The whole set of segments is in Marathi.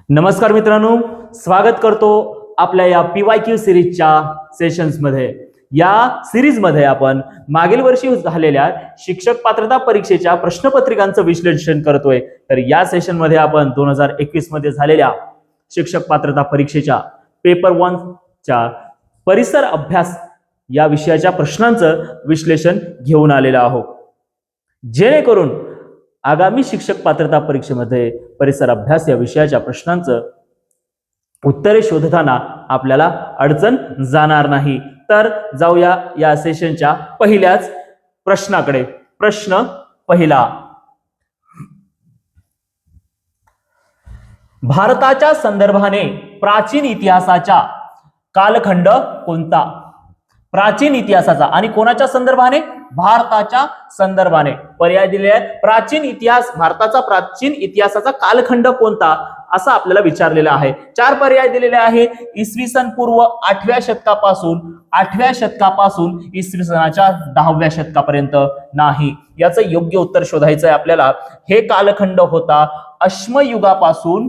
नमस्कार मित्रांनो, स्वागत करतो आपल्या या PYQ सिरीजच्या सेशन्समध्ये। या सिरीजमध्ये आपण मागील वर्षी झालेल्या शिक्षक पात्रता परीक्षेच्या प्रश्नपत्रिकांचं विश्लेषण करतोय। तर या सेशनमध्ये आपण 2021 मध्ये झालेल्या शिक्षक पात्रता परीक्षेच्या पेपर 1 च्या परिसर अभ्यास या विषयाच्या प्रश्नांचं विश्लेषण घेऊन आलेलो आहोत, जेणेकरून आगामी शिक्षक पात्रता परीक्षेमध्ये परिसर अभ्यास या विषयाच्या प्रश्नांचं उत्तरे शोधताना आपल्याला अडचण जाणार नाही। तर जाऊया या सेशनच्या पहिल्याच प्रश्नाकडे। प्रश्न पहिला, भारताच्या संदर्भाने प्राचीन इतिहासाचा कालखंड कोणता? प्राचीन इतिहासाचा आणि कोणाच्या संदर्भाने? भारताच्या संदर्भाने। पर्याय दिले आहेत, प्राचीन इतिहास, भारताचा प्राचीन इतिहासाचा कालखंड कोणता असं आपल्याला विचारलेलं आहे। 4 पर्याय दिलेले आहे, इसवी सन पूर्व 8व्या शतकापासून इसवी सनाच्या 10व्या शतकापर्यंत नाही। याचं योग्य उत्तर शोधायचं आहे आपल्याला। हे कालखंड होता अश्मयुगापासून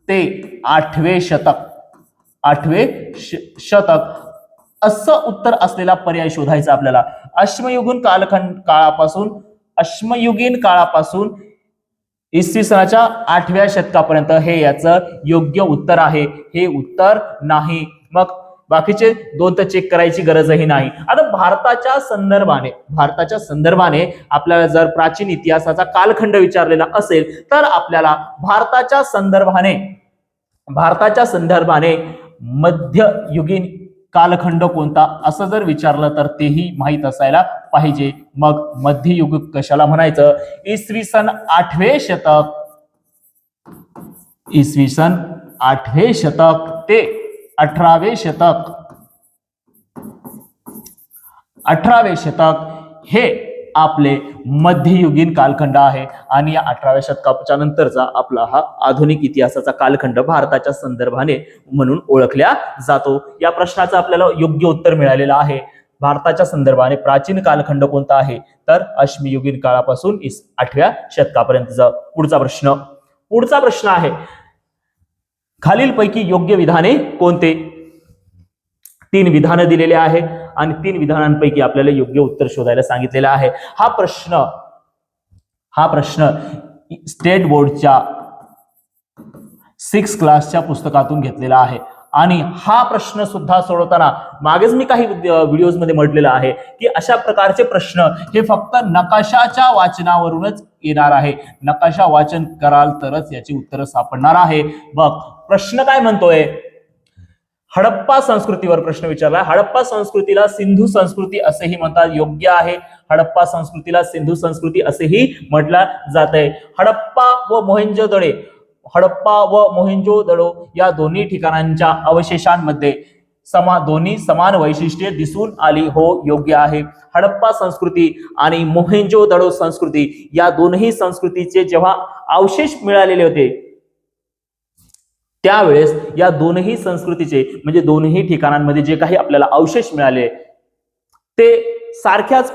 ते 8वे शतक असं उत्तर असलेला पर्याय शोधायचा आपल्याला। अश्मयुगीन काळापासून इसवी सनाच्या 8व्या शतकापर्यंत हे याचं योग्य उत्तर आहे। हे उत्तर नाही। मग बाकीचे 2 तर चेक करायची गरजही नाही। आता भारताच्या संदर्भाने आपल्याला जर प्राचीन इतिहासाचा कालखंड विचारलेला असेल तर आपल्याला भारताच्या संदर्भाने मध्ययुगीन कालखंड कोणता असं जर विचारलं तर तेही माहित असायला पाहिजे। मग मध्ययुग कशाला म्हणायचं? इसवी सन 8वे शतक ते 18वे शतक हे आपले मध्ययुगीन कालखंड आहे। आणि या 18व्या शतकाच्या नंतरचा आपला हा आधुनिक इतिहासाचा कालखंड भारताच्या संदर्भाने म्हणून ओळखला जातो। या प्रश्नाचं आपल्याला योग्य उत्तर मिळालेलं आहे। भारताच्या संदर्भाने प्राचीन कालखंड कोणता आहे? तर अश्मयुगीन काळापासून 8व्या शतकापर्यंतचा। पुढचा प्रश्न आहे, खालीलपैकी योग्य विधाने कोणते? 3 विधानं दिलेले आहे आणि 3 विधानांपैकी आपल्याला योग्य उत्तर शोधायला सांगितलेलं आहे। हा प्रश्न स्टेट बोर्डच्या 6 क्लासच्या पुस्तकातून घेतलेला आहे। आणि हा प्रश्न सुद्धा सोडवताना मागेच मी काही व्हिडिओज मध्ये म्हटलेलं आहे की अशा प्रकारचे प्रश्न हे फक्त नकाशाच्या वाचनावरूनच येणार आहे। नकाशा वाचन कराल तरच याची उत्तर सापडणार आहे। बघ प्रश्न काय म्हणतोय, हडप्पा संस्कृतीवर प्रश्न विचारला। हडप्पा संस्कृतीला सिंधू संस्कृती असेही म्हणतात, योग्य आहे। हडप्पा संस्कृतीला सिंधू संस्कृती असेही म्हटलं जातंय। हडप्पा व मोहेंजोदडो या दोन्ही ठिकाणांच्या अवशेषांमध्ये दोन्ही समान वैशिष्ट्ये दिसून आली। हो, योग्य आहे। हडप्पा संस्कृती आणि मोहेंजोदडो संस्कृती या दोन्ही संस्कृतीचे जेव्हा अवशेष मिळालेले होते त्यावेळेस या दोन्ही संस्कृतीचे म्हणजे दोन्ही ठिकाणांमध्ये जे काही आपल्याला अवशेष मिळाले ते सारख्याच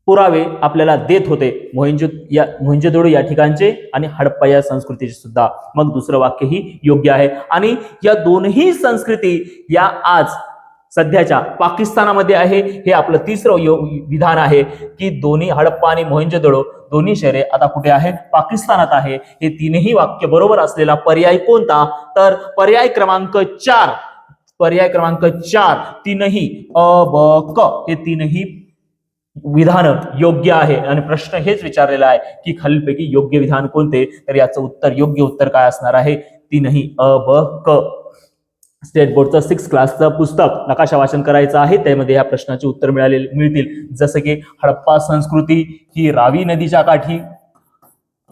पुरावे आपल्याला देत होते, मोहेंजोदडो या ठिकाणचे आणि हडप्पा या संस्कृतीचे सुद्धा। मग दुसरं वाक्यही योग्य आहे। आणि या दोन्ही संस्कृती या आज सध्याच्या पाकिस्तानामध्ये आहे। हे आपलं तिसरं विधान आहे की दोन्ही हडप्पा आणि मोहेंजोदडो दोन्ही शहरे आता कुठे आहे? पाकिस्तानात आहे। हे 3ही वाक्य बरोबर असलेला पर्याय कोणता? तर पर्याय क्रमांक 4 3ही अ ब क हे 3ही विधान योग्य आहे। आणि प्रश्न हेच विचारलेला आहे की खालीलपैकी योग्य विधान कोणते? तर याचं योग्य उत्तर काय असणार आहे? 3ही अ ब क। स्टेट बोर्डचं 6 क्लासचं पुस्तक नकाशा वाचन करायचं आहे, त्यामध्ये या प्रश्नाचे उत्तर मिळतील। जसं की हडप्पा संस्कृती ही रावी नदीच्या काठी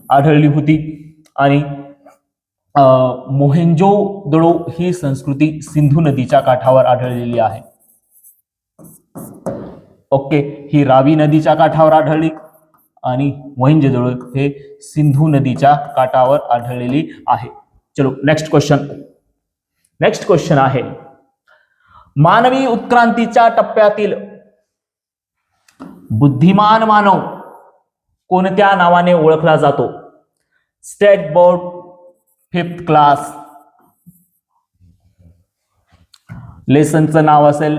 आढळली होती आणि मोहेंजोदडो ही संस्कृती सिंधू नदीच्या काठावर आढळलेली आहे। ओके, ही रावी नदीच्या काठावर आढळली आणि मोहेंजोदडो हे सिंधू नदीच्या काठावर आढळलेली आहे। चलो नेक्स्ट क्वेश्चन आहे, मानवी उत्क्रांतीच्या टप्प्यातील बुद्धिमान मानव कोणत्या नावाने ओळखला जातो? स्टेट बोर्ड 5th क्लास, लेसनचं नाव असेल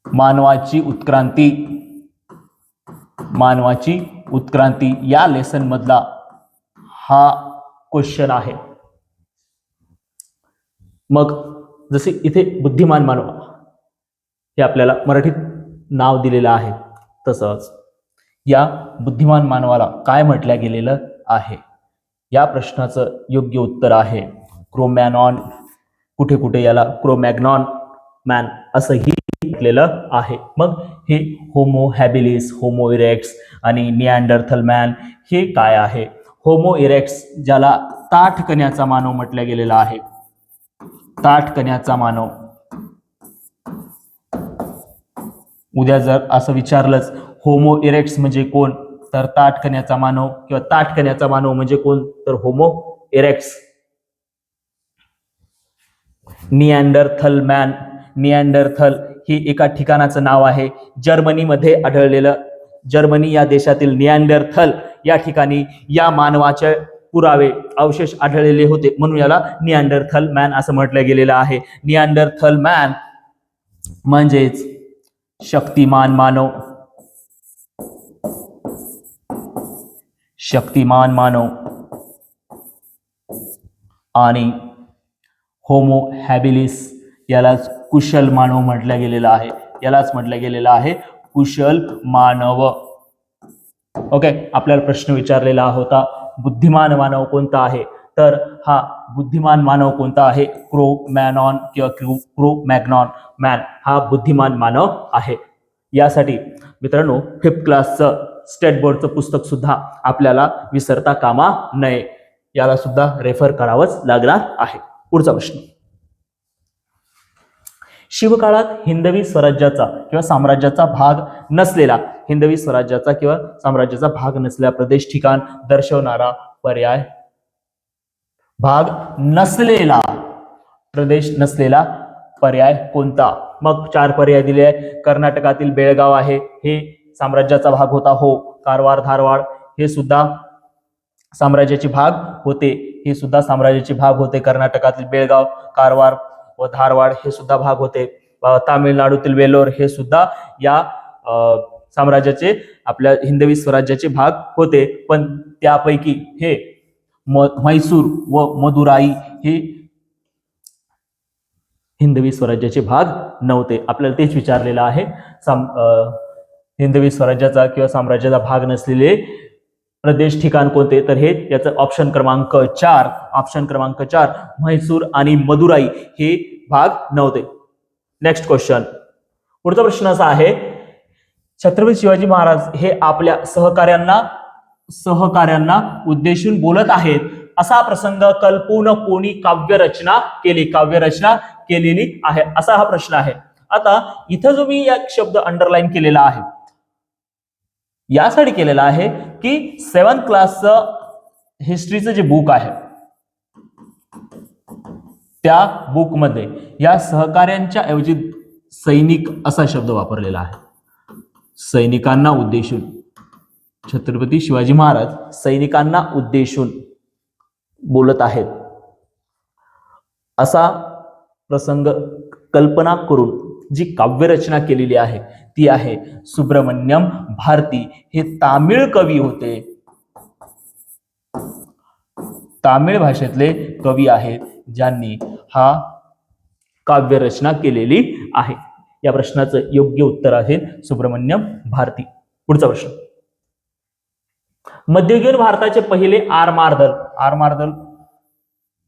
मानवाची उत्क्रांती. मानवाची उत्क्रांती या लेसन मधला हा क्वेश्चन आहे. मग जसे इथे बुद्धिमान मानव हे आपल्याला मराठीत नाव दिलेलं आहे, तसंच या बुद्धिमान मानवाला काय म्हटलं गेलेलं आहे? या प्रश्नाचं योग्य उत्तर आहे क्रोमॅनॉन. कुठे कुठे याला क्रोमॅग्नॉन मॅन असंही म्हटलेलं आहे. मग हे होमो हॅबिलिस, होमो इरेक्ट्स आणि निअँडरथल मॅन हे काय आहे? होमो इरेक्ट्स ज्याला ताठ कण्याचा मानव म्हटलं गेलेला आहे. ताठ कण्याचा मानव. उद्या जर असं विचारलंच होमो इरेक्ट्स म्हणजे कोण, तर ताठ कण्याचा मानव किंवा ताठ कण्याचा मानव म्हणजे कोण, तर homo erects. Neanderthal man, Neanderthal हे एका ठिकाणाचं नाव आहे, जर्मनीमध्ये आढळलेलं. जर्मनी या देशातील निअँडरथल या ठिकाणी या मानवाचे पुरावे अवशेष आढळलेले होते, म्हणून याला निअँडरथल मॅन असं म्हटलं गेलेलं आहे. निअँडरथल मॅन म्हणजेच शक्तिमान मानव. शक्तिमान मानव. आणि होमो हॅबिलिस यालाच कुशल मानव म्हटलं गेलेलं आहे. यालाच म्हटलं गेलेलं आहे कुशल मानव. ओके, आपल्याला प्रश्न विचारलेला होता बुद्धिमान मानव कोणता आहे, तर हा बुद्धिमान मानव कोणता आहे? क्रोमॅनॉन किंवा क्रोमॅग्नॉन मॅन हा बुद्धिमान मानव आहे. यासाठी मित्रांनो 5th क्लासचं स्टेट बोर्डचं पुस्तक सुद्धा आपल्याला विसरता कामा नये, याला सुद्धा रेफर करावंच लागणार आहे. पुढचा प्रश्न. शिवकाळात हिंदवी स्वराज्याचा किंवा साम्राज्याचा भाग नसलेला, हिंदवी स्वराज्याचा किंवा साम्राज्याचा भाग नसलेला प्रदेश ठिकाण दर्शवणारा पर्याय. भाग नसलेला, प्रदेश नसलेला पर्याय कोणता? मग 4 पर्याय दिले आहे. कर्नाटकातील बेळगाव आहे, हे साम्राज्याचा भाग होता. हो. कारवार, धारवाड हे सुद्धा साम्राज्याचे भाग होते. हे सुद्धा साम्राज्याचे भाग होते. कर्नाटकातील बेळगाव, कारवार व धारवाड हे सुद्धा भाग होते. तामिळनाडूतील वेलोर हे सुद्धा या साम्राज्याचे, आपल्या हिंदवी स्वराज्याचे भाग होते. पण त्यापैकी हे म्हैसूर व मदुराई हे हिंदवी स्वराज्याचे भाग नव्हते. आपल्याला तेच विचारलेलं आहे. हिंदवी स्वराज्याचा किंवा साम्राज्याचा भाग नसलेले प्रदेश ठिकाण कोणते, तर हे याचं ऑप्शन क्रमांक 4, ऑप्शन क्रमांक 4 म्हैसूर आणि मदुराई हे भाग नव्हते. Next question. पुढचा प्रश्न असा आहे, छत्रपती शिवाजी महाराज हे आपल्या सहकार्यांना उद्देशून बोलत आहेत असा प्रसंग कल्पून कोणी काव्यरचना केली, काव्यरचना केलेली आहे, असा हा प्रश्न आहे. आता इथं जो मी एक शब्द अंडरलाईन केलेला आहे, यासाठी केलेला आहे की 7th क्लासचं हिस्ट्रीचं जे बुक आहे त्या बुकमध्ये या सहकार्यांच्या ऐवजी सैनिक असा शब्द वापरलेला आहे. सैनिकांना उद्देशून, छत्रपती शिवाजी महाराज सैनिकांना उद्देशून बोलत आहेत असा प्रसंग कल्पना करून जी काव्यरचना केलेली आहे ती आहे सुब्रमण्यम भारती. हे तामिळ कवी होते, तामिळ भाषेतले कवी आहेत ज्यांनी हा काव्यरचना केलेली आहे. या प्रश्नाचं योग्य उत्तर आहे सुब्रमण्यम भारती. पुढचा प्रश्न. मध्ययुगीन भारताचे पहिले आरमार दल, आरमार दल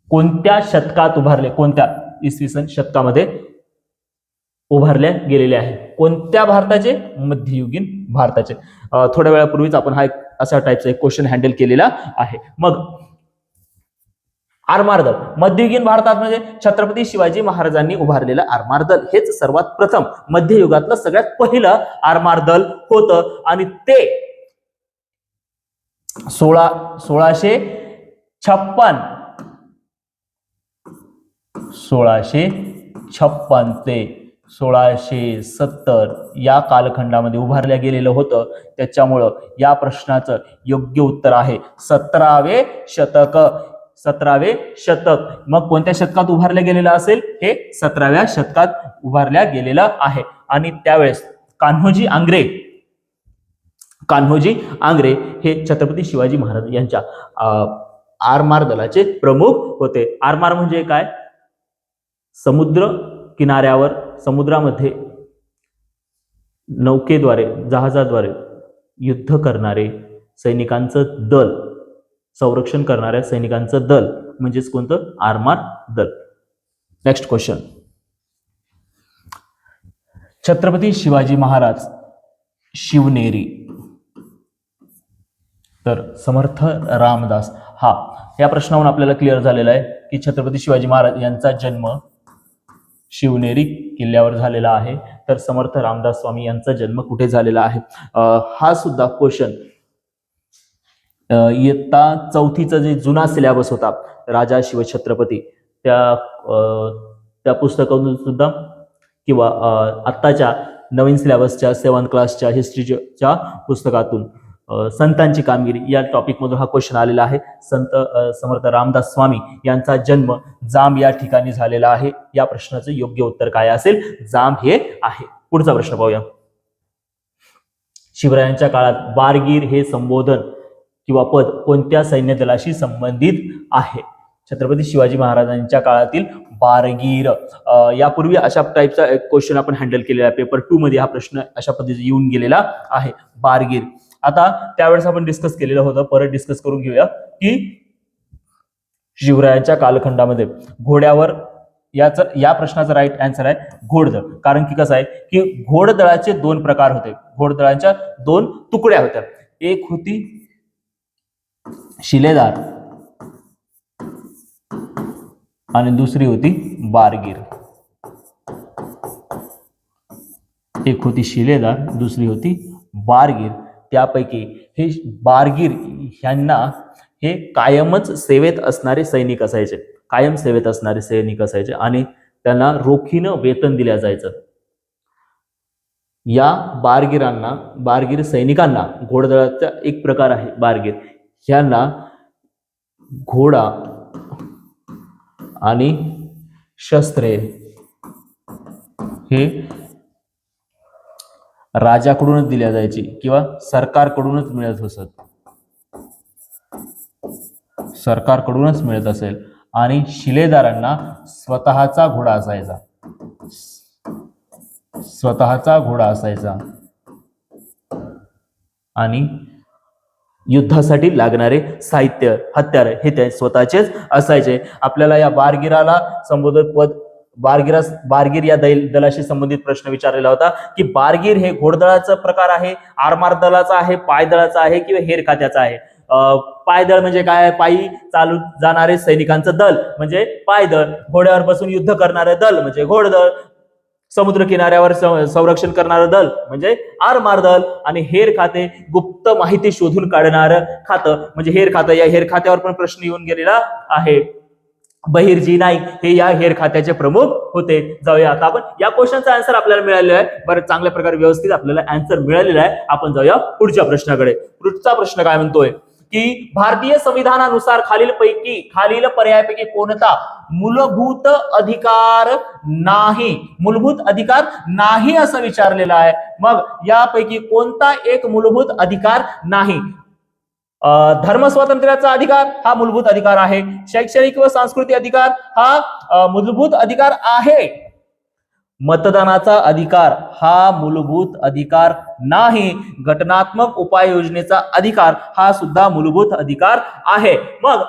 कोणत्या शतकात उभारले, कोणत्या इसवी सन शतकामध्ये उभारल्या गेलेले आहे? कोणत्या भारताचे? मध्ययुगीन भारताचे. थोड्या वेळापूर्वीच आपण हा अशा टाईपचा एक क्वेश्चन हँडल केलेला आहे. मग आरमार दल मध्ययुगीन भारतात म्हणजे छत्रपती शिवाजी महाराजांनी उभारलेलं आरमार दल हेच सर्वात प्रथम मध्ययुगातलं सगळ्यात पहिलं आरमार दल होतं आणि ते 1656 ते 1670 या कालखंडामध्ये उभारल्या गेलेलं होतं. त्याच्यामुळं या प्रश्नाचं योग्य उत्तर आहे 17वे शतक. 17वे शतक. मग कोणत्या शतकात उभारलं गेलेलं असेल? हे 17व्या शतकात उभारल्या गेलेलं आहे. आणि त्यावेळेस कान्होजी आंग्रे हे छत्रपती शिवाजी महाराज यांच्या आरमार दलाचे प्रमुख होते. आरमार म्हणजे काय? समुद्र किनाऱ्यावर, समुद्रामध्ये नौकेद्वारे, जहाजाद्वारे युद्ध करणारे सैनिकांचं दल, संरक्षण करणाऱ्या सैनिकांचं दल म्हणजेच कोणतं? आरमार दल. Next question. छत्रपती शिवाजी महाराज शिवनेरी. तर समर्थ रामदास. हा, या प्रश्नावरून आपल्याला क्लिअर झालेला आहे की छत्रपती शिवाजी महाराज यांचा जन्म शिवनेरी किल्ल्यावर झालेला आहे. तर समर्थ रामदास स्वामी यांचा जन्म कुठे झालेला आहे? हा सुद्धा क्वेश्चन इयत्ता 4थीचा जे जुना सिलेबस होता राजा शिवछत्रपती त्या पुस्तकातून सुद्धा किंवा आत्ताच्या नवीन सिलेबसच्या 7th क्लासच्या हिस्ट्रीच्या पुस्तकातून संतांची कामगिरी या टॉपिक मधून हा क्वेश्चन आलेला आहे. संत समर्थ रामदास स्वामी यांचा जन्म जांब या ठिकाणी झालेला आहे. या प्रश्नाचं योग्य उत्तर काय असेल? जांब हे आहे. पुढचा प्रश्न पाहूया. शिवरायांच्या काळात बारगीर हे संबोधन किंवा पद कोणत्या सैन्य दलाशी संबंधित आहे? छत्रपती शिवाजी महाराजांच्या काळातील बारगीर. यापूर्वी अशा टाईपचा एक क्वेश्चन आपण हँडल केलेला आहे. पेपर 2 मध्ये हा प्रश्न अशा पद्धतीने येऊन गेलेला आहे. बारगीर. आता त्यावेळेस आपण डिस्कस केलेलं होतं, परत डिस्कस करून घेऊया की शिवरायांच्या कालखंडामध्ये घोड्यावर या प्रश्नाचा राईट आन्सर आहे घोडदळ. कारण की कसं आहे की घोडदळाचे 2 प्रकार होते. घोडदळाच्या 2 तुकड्या होत्या. एक होती शिलेदार आणि दुसरी होती बारगीर. एक होती शिलेदार, दुसरी होती बारगीर. त्यापैकी हे बारगीर ह्यांना हे कायमच सेवेत असणारे सैनिक असायचे. कायम सेवेत असणारे सैनिक असायचे आणि त्यांना रोखीनं वेतन दिल्या जायचं. या बारगीर सैनिकांना, घोडदळाचा एक प्रकार आहे बारगीर, ह्यांना घोडा आणि शस्त्रे हे राजाकडूनच दिल्या जायची किंवा सरकारकडूनच मिळत असत. सरकारकडूनच मिळत असेल. आणि शिलेदारांना स्वतःचा घोडा असायचा. स्वतःचा घोडा असायचा आणि युद्धासाठी लागणारे साहित्य, हत्यार हे ते स्वतःचेच असायचे. आपल्याला या बारगीराला संबोधित पद बारगीर या दलाशी संबंधित प्रश्न विचारलेला होता की बारगीर हे घोडदळाचा प्रकार आहे, आरमार दलाचा आहे, पायदळाचा आहे किंवा हेर खात्याचा आहे? पायदळ म्हणजे काय? पायी चालू जाणारे सैनिकांचं दल म्हणजे पायदळ. घोड्यावर बसून युद्ध करणारे दल म्हणजे घोडदळ. समुद्र किनाऱ्यावर संरक्षण करणारं दल म्हणजे आरमार दल. आणि हेर खाते गुप्त माहिती शोधून काढणारं खातं म्हणजे हेर खातं. या हेर खात्यावर पण प्रश्न येऊन गेलेला आहे. बहिर्जी नाईक हे या हेर खात्याचे प्रमुख होते. जाऊया आता आपण या क्वेश्चनचा आन्सर आपल्याला मिळालेला आहे. बरं, चांगल्या प्रकारे व्यवस्थित आपल्याला आन्सर मिळालेला आहे. आपण जाऊया पुढच्या प्रश्नाकडे. पुढचा प्रश्न काय म्हणतोय की भारतीय संविधानानुसार खालील पर्यायापैकी कोणता मूलभूत अधिकार नाही? मूलभूत अधिकार नाही असं विचारलेलं आहे. मग यापैकी कोणता एक मूलभूत अधिकार नाही? धर्म स्वातंत्र्याचा अधिकार हा मूलभूत अधिकार आहे. शैक्षणिक व सांस्कृतिक अधिकार हा मूलभूत अधिकार आहे. मतदानाचा अधिकार हा मूलभूत अधिकार नाही. घटनात्मक उपाययोजनेचा अधिकार हा सुद्धा मूलभूत अधिकार आहे. मग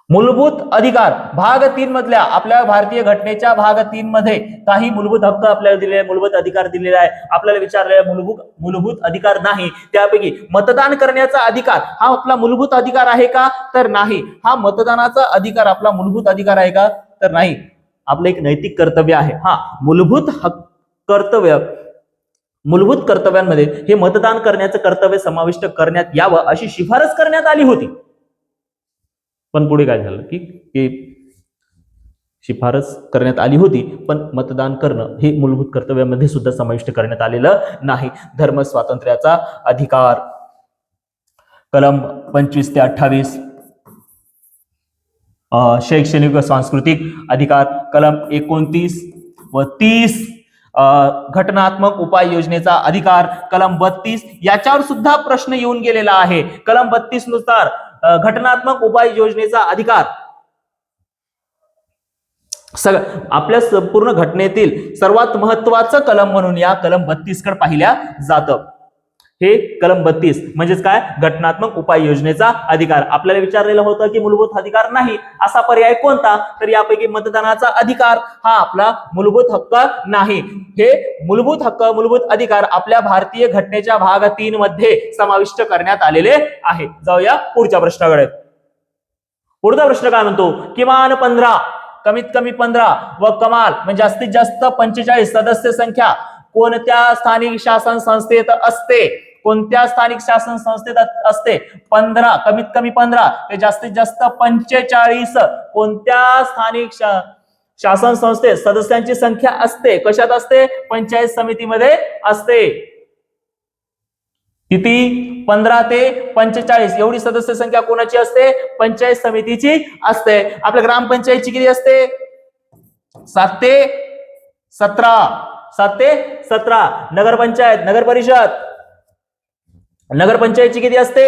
मूलभूत अधिकार भाग 3 मधल्या आपल्या भारतीय घटनेच्या भाग 3 मध्ये काही मूलभूत हक्क आपल्याला दिलेले आहे, मूलभूत अधिकार दिलेला आहे. आपल्याला विचारलेला मूलभूत अधिकार नाही. त्यापैकी मतदान करण्याचा अधिकार हा आपला मूलभूत अधिकार आहे का? तर नाही. हा मतदानाचा अधिकार आपला मूलभूत अधिकार आहे का? तर नाही. आपलं एक नैतिक कर्तव्य आहे. हा मूलभूत कर्तव्यांमध्ये हे मतदान करण्याचं कर्तव्य समाविष्ट करण्यात यावं अशी शिफारस करण्यात आली होती. पण पुढे काय झालं की शिफारस करण्यात आली होती, पण मतदान करणं हे मूलभूत कर्तव्यामध्ये सुद्धा समाविष्ट करण्यात आलेलं नाही. धर्म स्वातंत्र्याचा अधिकार कलम 25 ते 28. शैक्षणिक व सांस्कृतिक अधिकार कलम 29 व 30. घटनात्मक उपाय योजनेचा अधिकार कलम 32. याच्यावर सुद्धा प्रश्न येऊन गेलेला आहे. कलम 32 नुसार घटनात्मक उपाय योजनेचा अधिकार आपल्या संपूर्ण घटनेतील सर्वात महत्वाचं कलम म्हणून या कलम 32 कडे पाहिल्या जातं. हे कलम 32 म्हणजेच काय, घटनात्मक उपाय योजनेचा अधिकार. आपल्याला विचारलेलं होतं की मूलभूत अधिकार नाही, असा पर्याय कोणता, तर यापैकी मतदानाचा अधिकार हा आपला मूलभूत हक्क नाही. हे मूलभूत हक्क, मूलभूत अधिकार आपल्या भारतीय घटनेच्या भाग 3 मध्ये समाविष्ट करण्यात आलेले आहे. जाऊया पुढच्या प्रश्नाकडे. पुढचा प्रश्न काय म्हणतो, किमान 15, कमीत कमी 15 व कमाल म्हणजे जास्तीत जास्त 45 सदस्य संख्या कोणत्या स्थानिक शासन संस्थेत असते? कोणत्या स्थानिक शासन संस्थेत असते? 15, कमीत कमी 15 ते जास्तीत जास्त 45 कोणत्या स्थानिक शासन संस्थेत सदस्यांची संख्या असते? कशात असते? पंचायत समितीमध्ये असते. किती? 15 ते 45 एवढी सदस्य संख्या कोणाची असते? पंचायत समितीची असते. आपल्या ग्रामपंचायतची किती असते? 7 ते 17. 7 ते 17. नगरपंचायत, नगर परिषद, नगरपंचायतची किती असते?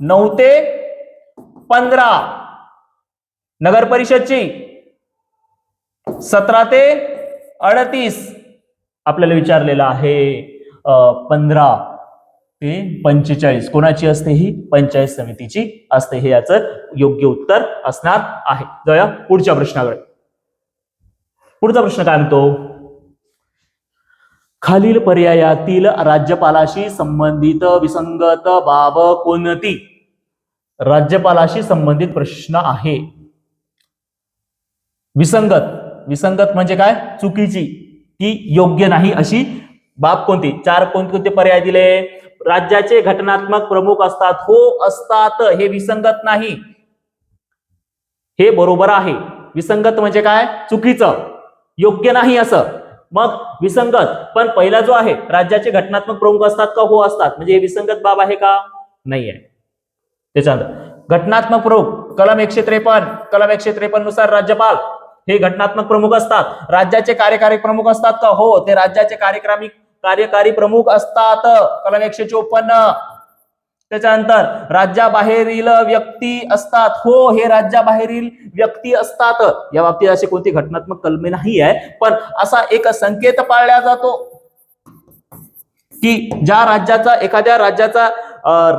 9 ते 15. नगर परिषदची 17 ते 38. आपल्याला विचारलेलं आहे 15 ते 45 कोणाची असते? ही पंचायत समितीची असते. हे याचं योग्य उत्तर असणार आहे. जाऊया पुढच्या प्रश्नाकडे. पुढचा प्रश्न काय म्हणतो, खालील पर्यायातील राज्यपालाशी संबंधित विसंगत बाब कोणती? राज्यपालाशी संबंधित प्रश्न आहे. विसंगत, विसंगत म्हणजे काय? चुकीची, की योग्य नाही अशी बाब कोणती? 4 कोणते पर्याय दिले? राज्याचे घटनात्मक प्रमुख असतात. हो, असतात. हे विसंगत नाही, हे बरोबर आहे. विसंगत म्हणजे काय? चुकीचं, योग्य नाही असं. मग विसंगत, पण पहिला जो आहे राज्याचे घटनात्मक प्रमुख असतात का? हो, असतात. म्हणजे हे विसंगत बाब आहे का? नाही आहे. त्याच्यानंतर घटनात्मक प्रमुख कलम 153, कलम 153 नुसार राज्यपाल हे घटनात्मक प्रमुख असतात. राज्याचे कार्यकारी प्रमुख असतात का? हो, ते राज्याचे कार्यकारी प्रमुख असतात. कलम 154. त्याच्यानंतर राज्याबाहेरील व्यक्ती असतात. हो, हे राज्याबाहेरील व्यक्ती असतात. या बाबतीत अशी कोणती घटनात्मक कलमे नाही आहे, पण असा एक संकेत पाळला जातो की ज्या राज्याचा, एखाद्या राज्याचा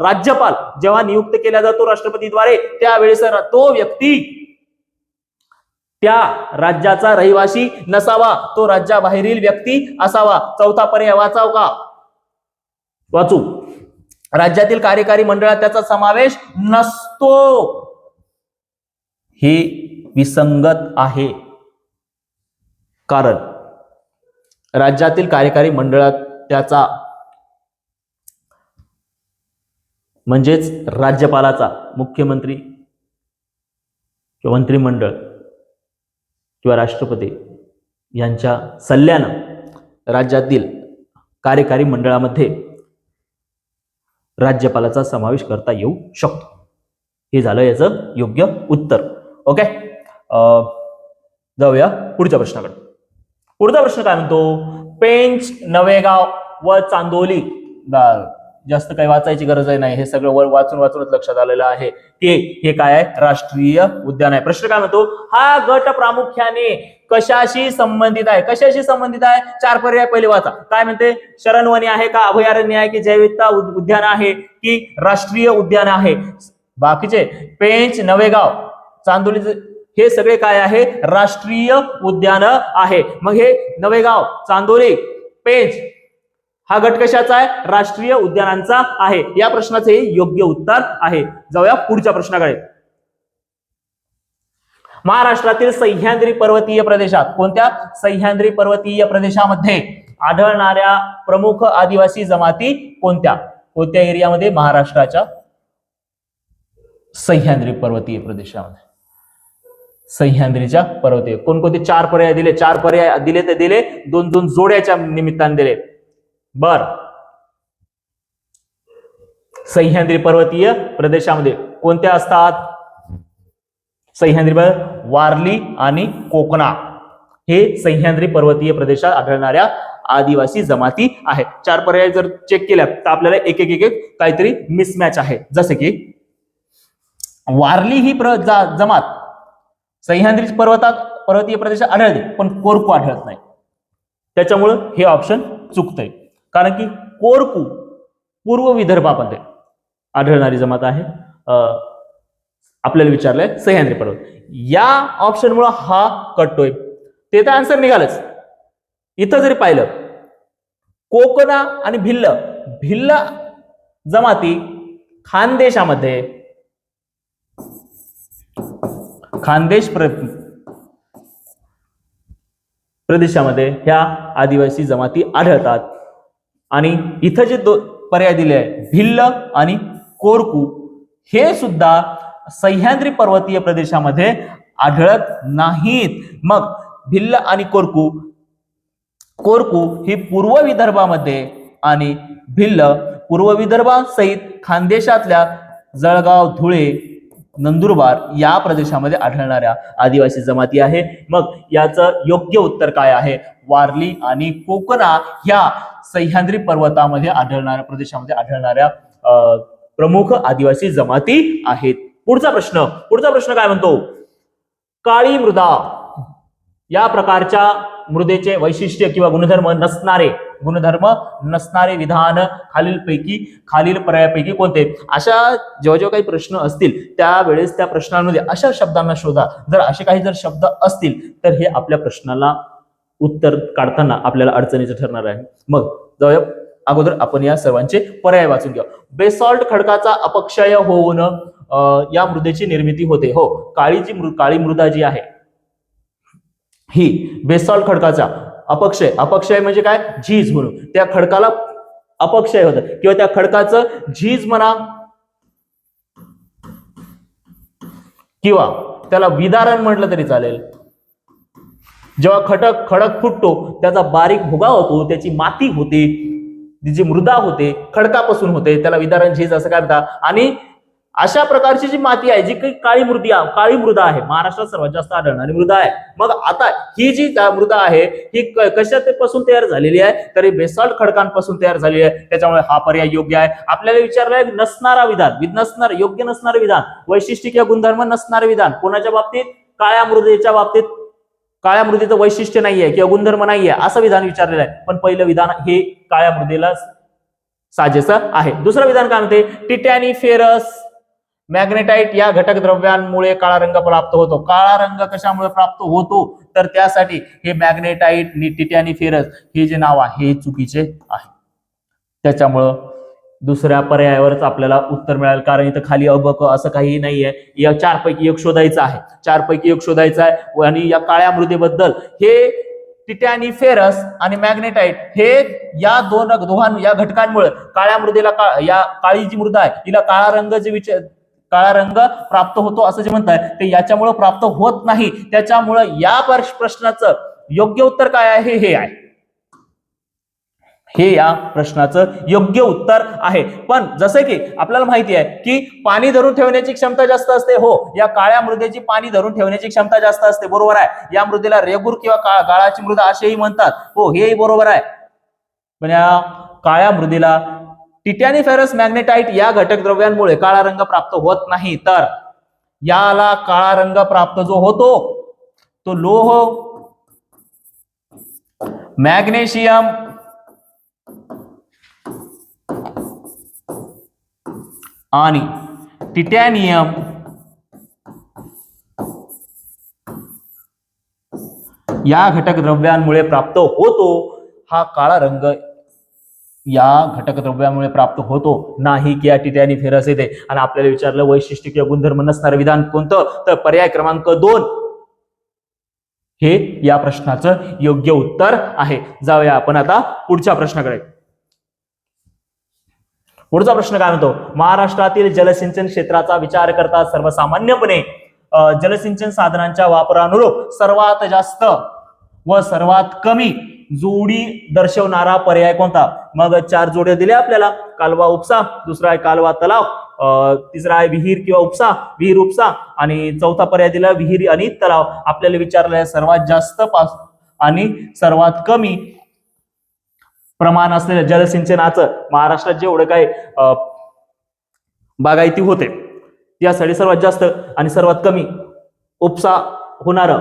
राज्यपाल जेव्हा नियुक्त केला जातो राष्ट्रपतीद्वारे, त्यावेळेस तो व्यक्ती त्या राज्याचा रहिवासी नसावा, तो राज्याबाहेरील व्यक्ती असावा. 4था पर्याय वाचाव का? वाचू. राज्यातील कार्यकारी मंडळात त्याचा समावेश नसतो. हे विसंगत आहे, कारण राज्यातील कार्यकारी मंडळात त्याचा म्हणजेच राज्यपालाचा, मुख्यमंत्री किंवा मंत्रिमंडळ किंवा राष्ट्रपती यांच्या सल्ल्यानं राज्यातील कार्यकारी मंडळामध्ये राज्यपालाचा समावेश करता येऊ शकतो. हे झालं याचं योग्य उत्तर. ओके, जाऊया पुढच्या प्रश्नाकडे. पुढचा प्रश्न काय म्हणतो, पेंच, नवेगाव व चांदोली. जास्त काही वाचायची गरज नाही, हे सगळं वाचूनच लक्षात आलेलं आहे की हे काय आहे? राष्ट्रीय उद्यान आहे. प्रश्न काय म्हणतो, हा गट प्रामुख्याने कशाशी संबंधित आहे? कशाशी संबंधित आहे? 4 पर्याय पहिले वाचा. काय म्हणते? शरणवने आहे का? अभयारण्य आहे की जैविकता उद्यान आहे की राष्ट्रीय उद्यान आहे? बाकीचे पेंच, नवेगाव, चांदोली हे सगळे काय आहे? राष्ट्रीय उद्यान आहे. मग हे नवेगाव, चांदोली, पेंच हा गट कशाचा आहे? राष्ट्रीय उद्यानांचा आहे. या प्रश्नाचे योग्य उत्तर आहे. जाऊया पुढच्या प्रश्नाकडे. महाराष्ट्रातील सह्याद्री पर्वतीय प्रदेशात, कोणत्या? सह्याद्री पर्वतीय प्रदेशामध्ये आढळणाऱ्या प्रमुख आदिवासी जमाती कोणत्या? कोणत्या एरियामध्ये? महाराष्ट्राच्या सह्याद्री पर्वतीय प्रदेशामध्ये. सह्याद्रीच्या पर्वतीय. कोणकोणते 4 पर्याय दिले? 4 पर्याय दिले ते दिले, 2-2 जोड्याच्या निमित्ताने दिले. बर, सह्याद्री पर्वतीय प्रदेशामध्ये कोणत्या असतात? सह्याद्री वारली आणि कोकणा हे सह्याद्री पर्वतीय प्रदेशात आढळणाऱ्या आदिवासी जमाती आहेत. 4 पर्याय जर चेक केल्या तर आपल्याला एक एक काहीतरी मिसमॅच आहे. जसे की वारली ही जमात सह्याद्री पर्वतीय प्रदेशात आढळते, पण कोरकू आढळत नाही. त्याच्यामुळे हे ऑप्शन चुकतंय, कारण की कोरकू पूर्व विदर्भामध्ये आढळणारी जमात आहे. आपल्याला विचारलंय सह्याद्री पर्वत. या ऑप्शन मुळे हा कटतोय, ते तर आन्सर निघालच. इथं जरी पाहिलं कोकणा आणि भिल्ल जमाती खानदेशामध्ये खानदेश प्रदेशामध्ये ह्या आदिवासी जमाती आढळतात. आणि इथं जे पर्याय दिले आहे भिल्ल आणि कोरकू हे सुद्धा सह्याद्री पर्वतीय प्रदेशामध्ये आढळत नाहीत. मग भिल्ल आणि कोरकू ही पूर्व विदर्भामध्ये आणि भिल्ल पूर्व विदर्भासहित खानदेशातल्या जळगाव, धुळे, नंदुरबार या प्रदेशामध्ये आढळणाऱ्या आदिवासी जमाती आहे. मग याचं योग्य उत्तर काय आहे? वारली आणि कोकणा ह्या सह्याद्री पर्वतामध्ये आढळणाऱ्या प्रदेशामध्ये आढळणाऱ्या प्रमुख आदिवासी जमाती आहेत. पुढचा प्रश्न काय म्हणतो? काळी मृदा या प्रकारच्या मृदेचे वैशिष्ट्य किंवा गुणधर्म नसणारे विधान खालील पर्यायापैकी कोणते? अशा जेव्हा काही प्रश्न असतील त्यावेळेस त्या प्रश्नांमध्ये अशा शब्दांना शोधा. जर असे काही जर शब्द असतील तर हे आपल्या प्रश्नाला उत्तर काढताना आपल्याला अडचणीचं ठरणार आहे. मग जाऊया अगोदर आपण या सर्वांचे पर्याय वाचून घेऊ. बेसॉल्ट खडकाचा अपक्षय होऊन या मृदेची निर्मिती होते. हो, काळी मृदा जी आहे ही बेसॉल्ट खडकाचा अपक्षय म्हणजे काय? झीज म्हणून त्या खडकाला अपक्षय होतं किंवा त्या खडकाचं झीज म्हणा किंवा त्याला विदारण म्हटलं तरी चालेल. जेव्हा खडक फुटतो त्याचा बारीक भुगा होतो, त्याची माती होते, जी मृदा होते खडकापासून होते, त्याला विदारण झीज असं काय म्हणतात. आणि अशा प्रकारची जी माती आहे जी काही काळी मृदा आहे, महाराष्ट्रात सर्वात जास्त आढळणारी मृदा आहे. मग आता ही जी मृदा आहे ही कशापासून तयार झालेली आहे? तर बेसॉल्ट खडकांपासून तयार झालेली आहे. त्याच्यामुळे हा पर्याय योग्य आहे. आपल्याला विचारलंय योग्य नसणारं विधान, वैशिष्ट्य किंवा गुणधर्म नसणारे विधान कोणाच्या बाबतीत? काळ्या मृदेच्या बाबतीत. काळ्या मृदेचं वैशिष्ट्य नाहीये किंवा गुणधर्म नाहीये असं विधान विचारलेलं आहे, पण पहिलं विधान हे काळ्या मृदेला साजेसं आहे. दुसरं विधान काय म्हणते? टिटॅनी फेरस मॅग्नेटाइट या घटक द्रव्यांमुळे काळा रंग प्राप्त होतो. काळा रंग कशामुळे प्राप्त होतो? तर त्यासाठी हे मॅग्नेटाइट टिटॅनी फेरस हे जे नाव आहे हे चुकीचे आहे. त्याच्यामुळं दुसऱ्या पर्यायावरच आपल्याला उत्तर मिळेल, कारण इथं खाली अबक असं काही नाहीये. या 4 पैकी एक शोधायचं आहे. आणि या काळ्या मृदेबद्दल हे टिटॅनी फेरस आणि मॅग्नेटाइट हे या या घटकांमुळे काळ्या मृदेला या काळी जी मृदा आहे तिला काळा रंग प्राप्त होतो असं जे म्हणताय ते याच्यामुळे प्राप्त होत नाही. त्याच्यामुळे या प्रश्नाचं योग्य उत्तर काय आहे? हे या प्रश्नाचं योग्य उत्तर आहे. पण जसे की आपल्याला माहिती आहे की पाणी धरून ठेवण्याची क्षमता जास्त असते. हो, या काळ्या मृदेची पाणी धरून ठेवण्याची क्षमता जास्त असते, बरोबर आहे. या मृदेला रेगूर किंवा गाळाची मृदा असेही म्हणतात. हो, हेही बरोबर आहे. पण या काळ्या मृदेला टिटॅनी फेरस मॅग्नेटाइट या घटक द्रव्यांमुळे काळा रंग प्राप्त होत नाही. तर याला काळा रंग प्राप्त जो होतो तो लोह, मॅग्नेशियम आणि टिटॅनियम या घटक द्रव्यांमुळे प्राप्त होतो. हा काळा रंग या घटक द्रव्यामुळे प्राप्त होतो, नाही की या टिटॅनी फेरस येते. आणि आपल्याला विचारलं वैशिष्ट्य किंवा गुणधर्म नसणारं विधान कोणतं? तर पर्याय क्रमांक 2 हे या प्रश्नाचं योग्य उत्तर आहे. जाऊया आपण आता पुढच्या प्रश्नाकडे. पुढचा प्रश्न काय म्हणतो? महाराष्ट्रातील जलसिंचन क्षेत्राचा विचार करता सर्वसामान्यपणे जलसिंचन साधनांच्या वापरानुरूप सर्वात जास्त व सर्वात कमी जोडी दर्शवणारा पर्याय कोणता? मग 4 जोड्या दिल्या आपल्याला, कालवा उपसा, दुसरा आहे कालवा तलाव, तिसरा आहे विहीर किंवा उपसा, विहीर उपसा, आणि चौथा पर्याय दिला विहीर आणि तलाव. आपल्याला विचारलं आहे सर्वात जास्त आणि सर्वात कमी प्रमाण असलेल्या जलसिंचनाचं महाराष्ट्रात जेवढं काय बागायती होते त्यासाठी सर्वात जास्त आणि सर्वात कमी उपसा होणारा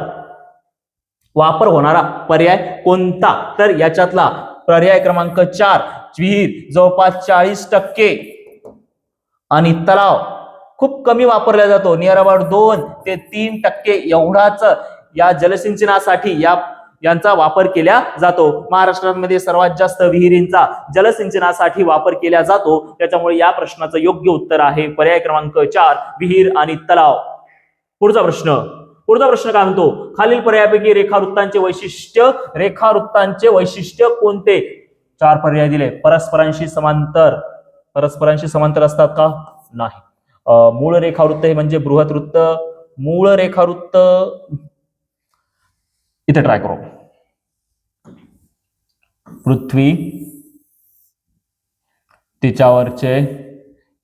वापर होणारा पर्याय कोणता? तर याच्यातला पर्याय क्रमांक 4 विहीर जवळपास 40% आणि तलाव खूप कमी वापरला जातो, नियर अबाउट 2 ते 3% एवढाच या जलसिंचनासाठी यांचा वापर केला जातो. महाराष्ट्रामध्ये सर्वात जास्त विहिरींचा जलसिंचनासाठी वापर केला जातो, त्याच्यामुळे या प्रश्नाचं योग्य उत्तर आहे पर्याय क्रमांक 4 विहीर आणि तलाव. पुढचा प्रश्न काय म्हणतो? खालील पर्यायापैकी रेखावृत्तांचे वैशिष्ट्य कोणते? 4 पर्याय दिले. परस्परांशी समांतर असतात का? नाही. मूळ रेखावृत्त हे म्हणजे बृहत वृत्त, मूळ रेखावृत्त इथे ट्राय करू. पृथ्वी, तिच्यावरचे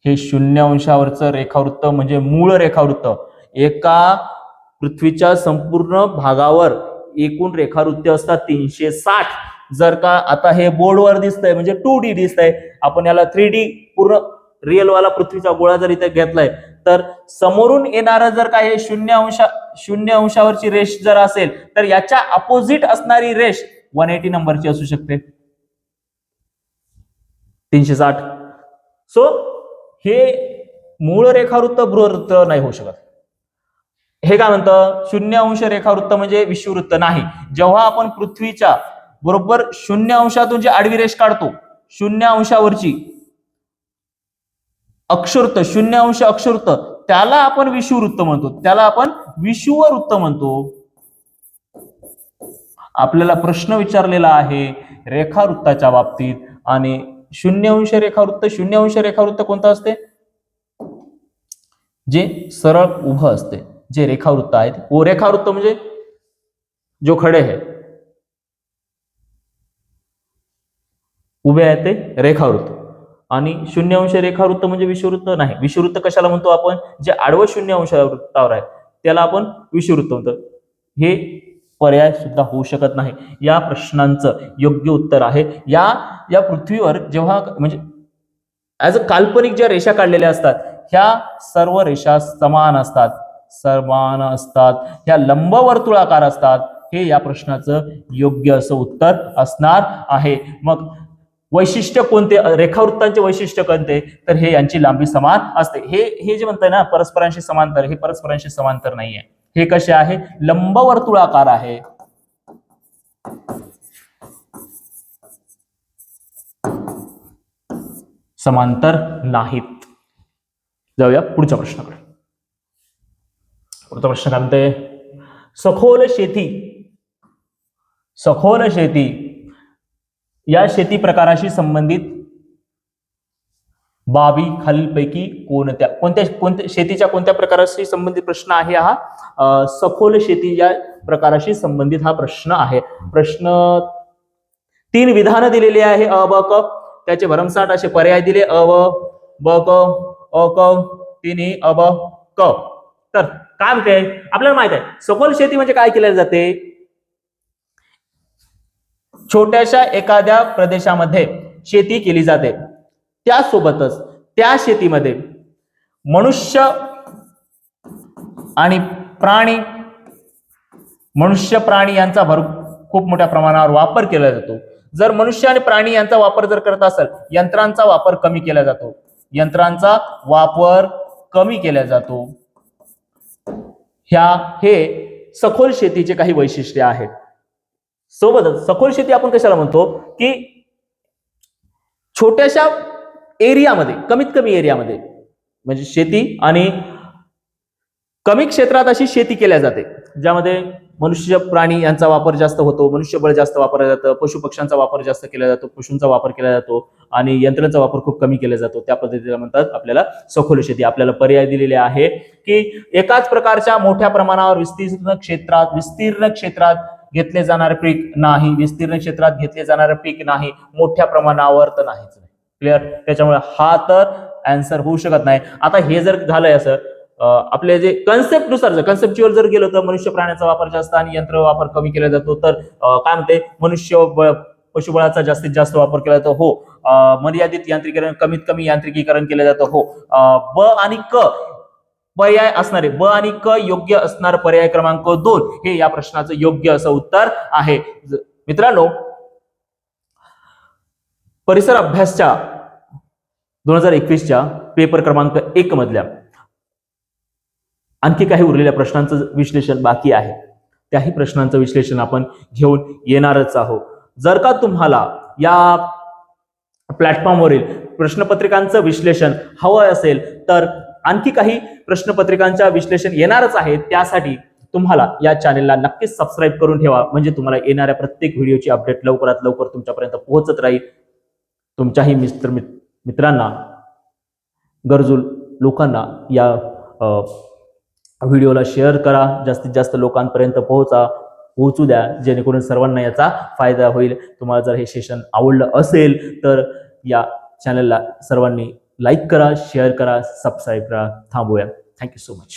हे 0 अंशावरचं रेखावृत्त म्हणजे मूळ रेखावृत्त. एका पृथ्वीच्या संपूर्ण भागावर एकूण रेखावृत्ते असतात 360. जर का आता हे बोर्डवर दिसतंय म्हणजे 2D दिसतंय, आपण याला 3D पूर्ण रिअल वाला पृथ्वीचा गोळा जर इथे घेतलाय तर समोरून येणारं जर का हे 0 अंशावरची रेष जर असेल तर याच्या अपोजिट असणारी रेष 180 नंबरची असू शकते, 360. सो हे मूळ रेखावृत्त बृहत्वृत्त नाही होऊ शकत. हे काय म्हणतं? 0 अंश रेखावृत्त म्हणजे विषुववृत्त नाही. जेव्हा आपण पृथ्वीच्या बरोबर 0 अंशातून जी आडवी रेष काढतो, 0 अंशावरची अक्षवृत्त, 0 अंश अक्षवृत्त, त्याला आपण विषुववृत्त म्हणतो. आपल्याला प्रश्न विचारलेला आहे रेखावृत्ताच्या बाबतीत, आणि 0 अंश रेखावृत्त कोणतं असते? जे सरळ उभं असते, जे रेखावृत्त आहेत. वो रेखावृत्त म्हणजे जो खडे है, उभे आहेत ते रेखावृत्त. आणि 0 अंश रेखावृत्त म्हणजे विषुववृत्त नाही. विषुववृत्त कशाला म्हणतो आपण? जे आडवं 0 अंशावर आहे त्याला आपण विषुववृत्त म्हणतो. हे पर्याय सुद्धा होऊ शकत नाही. या प्रश्नांचं योग्य उत्तर आहे या पृथ्वीवर जेव्हा म्हणजे ऍज अ काल्पनिक ज्या रेषा काढलेल्या असतात ह्या सर्व रेषा समान असतात, ह्या लंबवर्तुळाकार असतात. हे या प्रश्नाचं योग्य असं उत्तर असणार आहे. मग वैशिष्ट्य कोणते? रेखावृत्तांचे वैशिष्ट्य कोणते? तर हे यांची लांबी समान असते. हे जे म्हणताय ना परस्परांशी समांतर, हे परस्परांशी समांतर नाहीये. हे कसे आहे? लंबवर्तुळाकार आहे. समांतर नाहीत. जाऊया पुढच्या प्रश्नाकडे. पुढचा प्रश्न काय म्हणते? सखोल शेती या शेती प्रकाराशी संबंधित बाबी खालीलपैकी कोणत्या शेतीच्या कोणत्या प्रकाराशी संबंधित प्रश्न आहे हा? सखोल शेती या प्रकाराशी संबंधित हा प्रश्न आहे. प्रश्न 3 विधानं दिलेली आहे, अ ब क. त्याचे भरमसाठ असे पर्याय दिले, अ व ब क अ क 3 अ ब क. तर काय म्हणते? आपल्याला माहित आहे सखोल शेती म्हणजे काय केले जाते? छोट्याशा एखाद्या प्रदेशामध्ये शेती केली जाते, त्यासोबतच त्या शेतीमध्ये मनुष्य प्राणी यांचा खूप मोठ्या प्रमाणावर वापर केला जातो. जर मनुष्य आणि प्राणी यांचा वापर जर करत असेल, यंत्रांचा वापर कमी केला जातो. हे सखोल शेतीचे काही वैशिष्ट्ये आहेत. सोबतच सखोल शेती आपण कशाला म्हणतो? की छोट्याशा एरियामध्ये, कमीत कमी एरियामध्ये म्हणजे शेती आणि कमी क्षेत्रात अशी शेती केल्या जाते, ज्यामध्ये मनुष्य प्राणी यांचा वापर जास्त होतो, मनुष्यबळ जास्त वापरलं जातं, पशु पक्ष्यांचा वापर जास्त केला जातो, पशूंचा वापर केला जातो आणि यंत्रांचा वापर खूप कमी केला जातो. त्या पद्धतीला म्हणतात आपल्याला सखोल शेती. आपल्याला पर्याय दिलेले आहे की एकाच प्रकारच्या मोठ्या प्रमाणावर विस्तीर्ण क्षेत्रात घेतले जाणारे पीक नाही, विस्तीर्ण क्षेत्रात घेतले जाणारे पीक नाही, मोठ्या प्रमाणावर तर नाहीच. क्लिअर? त्याच्यामुळे हा तर आन्सर होऊ शकत नाही. आता हे जर झालंय असं आपले जे कन्सेप्च्युअल जर गेलो तर मनुष्य प्राण्याचा वापर जास्त आणि यंत्र वापर कमी केला जातो, तर काय म्हणते पशुबळाचा जास्तीत जास्त वापर केला जातो. हो. मर्यादित यांत्रिकीकरण, कमीत कमी यांत्रिकीकरण केलं जातं. हो. ब आणि क योग्य असणार पर्याय क्रमांक 2 हे या प्रश्नाचं योग्य असं उत्तर आहे. मित्रांनो, परिसर अभ्यासच्या 2021च्या पेपर क्रमांक 1 मधल्या आणखी काही उरलेल्या प्रश्नांचं विश्लेषण बाकी आहे. त्याही प्रश्नांचं विश्लेषण आपण घेऊन येणारच आहोत. जर का तुम्हाला या प्लॅटफॉर्मवरील प्रश्नपत्रिकांचं विश्लेषण हवं असेल तर आणखी काही प्रश्नपत्रिकांच्या विश्लेषण येणारच आहे. त्यासाठी तुम्हाला या चॅनेलला नक्कीच सबस्क्राईब करून ठेवा, म्हणजे तुम्हाला येणाऱ्या प्रत्येक व्हिडिओची अपडेट लवकरात लवकर तुमच्यापर्यंत पोहोचत राहील. तुमच्याही मित्रांना, गरजू लोकांना या व्हिडिओला शेअर करा, जास्तीत जास्त लोकांपर्यंत पोहोचू द्या, जेणेकरून सर्वांना याचा फायदा होईल. तुम्हाला जर हे सेशन आवडलं असेल तर या चॅनलला सर्वांनी लाईक करा, शेअर करा, सबस्क्राईब करा. थांबूया. Thank you so much.